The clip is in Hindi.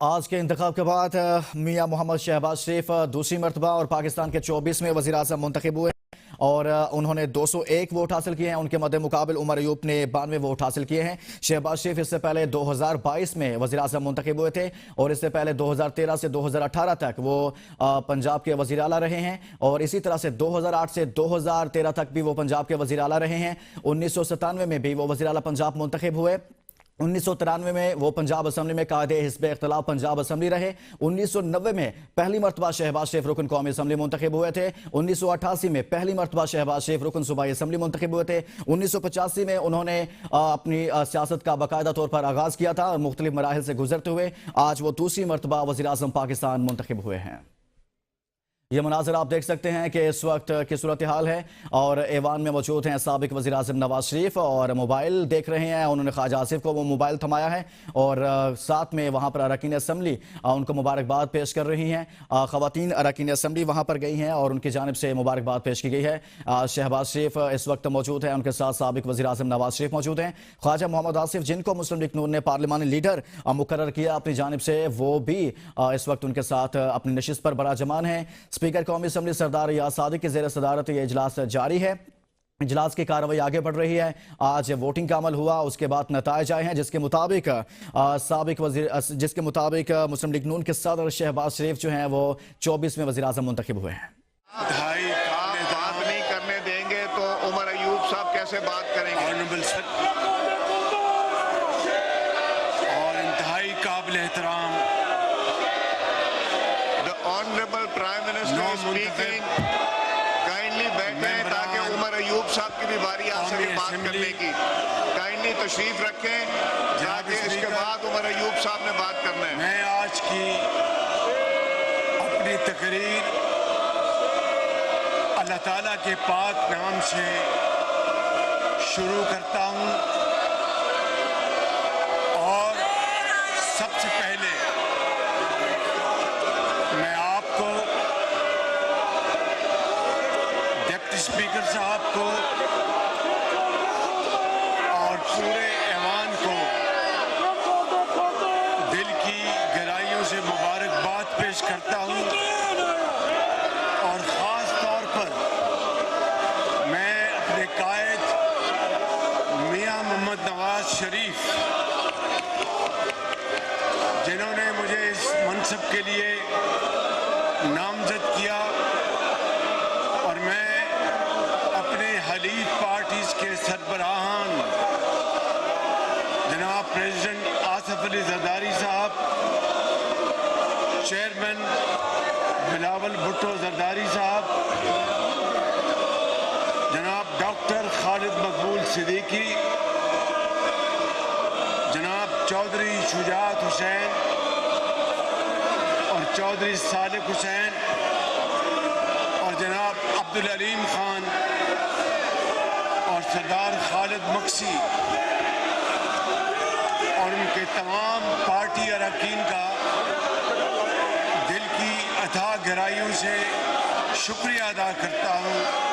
आज के इंतखाब के बाद मियां मोहम्मद शहबाज शरीफ दूसरी मरतबा और पाकिस्तान के 24वें वज़ीर आज़म मुंतखब हुए और उन्होंने 201 वोट हासिल किए हैं। उनके मद्दे मुकाबिल उमर अयूब ने 92 वोट हासिल किए हैं। शहबाज शरीफ इससे पहले 2022 में वज़ीर आज़म मुंतखब हुए थे और इससे पहले 2013 से 2018 तक वो पंजाब के वज़ीर आला रहे हैं और इसी तरह से 2008 से 2013 तक भी वो पंजाब के वज़ीर आला रहे हैं। 1997 में भी वो वज़ीर आला पंजाब मुंतखब हुए। 1993 में वो पंजाब असम्बली में कायदे हिस्ब इख्तिलाफ पंजाब असम्बली रहे। 1990 में पहली मरतबा शहबाज शरीफ रुकन कौमी असम्बली मुंतखब हुए थे। 1988 में पहली मरतबा शहबाज शरीफ रुकन सूबाई असम्बली मुंतखब हुए थे। 1985 में उन्होंने अपनी सियासत का बाकायदा तौर पर आगाज किया था और मुख्तलिफ मराहिल से गुजरते हुए आज वो दूसरी मरतबा वज़ीर आज़म पाकिस्तान मुंतखब हुए हैं। ये मनाजर आप देख सकते हैं कि इस वक्त की सूरत हाल है और ऐवान में मौजूद हैं साबिक वज़ीर आज़म नवाज शरीफ और मोबाइल देख रहे हैं। उन्होंने ख्वाजा आसिफ को वो मोबाइल थमाया है और साथ में वहाँ पर अरकान असम्बली उनको मुबारकबाद पेश कर रही हैं। ख़वातीन अरकान असम्बली वहाँ पर गई हैं और उनकी जानिब से मुबारकबाद पेश की गई है। शहबाज शरीफ इस वक्त मौजूद है, उनके साथ साबिक वज़ीर आज़म नवाज शरीफ मौजूद हैं। ख्वाजा मोहम्मद आसिफ जिनको मुस्लिम लीग नून ने पार्लिमानी लीडर मुकर्रर किया अपनी जानिब से, वो भी इस वक्त उनके साथ अपनी नशिस्त पर बड़ा जमान है। स्पीकर कौमी असम्बली सरदार रियाज सादिक की ज़ेर सदारत ये इजलास जारी है। इजलास की कार्रवाई आगे बढ़ रही है। आज वोटिंग का अमल हुआ, उसके बाद नताइज आए हैं जिसके मुताबिक मुस्लिम लीग नून के सदर शहबाज शरीफ जो हैं वो 24वें वज़ीर आज़म मुंतखब हुए हैं। बात नहीं करने देंगे तो उमर अयूब साहब कैसे बात करेंगे? और इंतहाई काबिल एहतराम honourable prime minister speaking, kindly बैठे ताकि उमर अयूब साहब की भी बारी आ सके बात करने की। काइंडली तशरीफ रखें ताकि इसके बाद उमर अयूब साहब ने बात करना है। मैं आज की अपनी तकरीर अल्लाह ताला के पाक नाम से शुरू करता हूँ और सबसे पहले मैं आपको, डिप्टी स्पीकर साहब को और पूरे ऐवान को दिल की गहराइयों से मुबारकबाद पेश करता हूँ और ख़ास तौर पर मैं अपने कायद मियां मोहम्मद नवाज शरीफ जिन्होंने मुझे इस मनसब के लिए नामजद किया और मैं अपने हलीफ पार्टीज के सरबराहान जनाब प्रेसिडेंट आसिफ अली जरदारी साहब, चेयरमैन बिलावल भुट्टो जरदारी साहब, जनाब डॉक्टर खालिद मकबूल सिद्दीकी, जनाब चौधरी शुजात हुसैन और चौधरी सालिक हुसैन और जनाब अब्दुल अलीम खान और सरदार खालिद मक्सी और उनके तमाम पार्टी अरकान का दिल की अथाह गहराइयों से शुक्रिया अदा करता हूँ।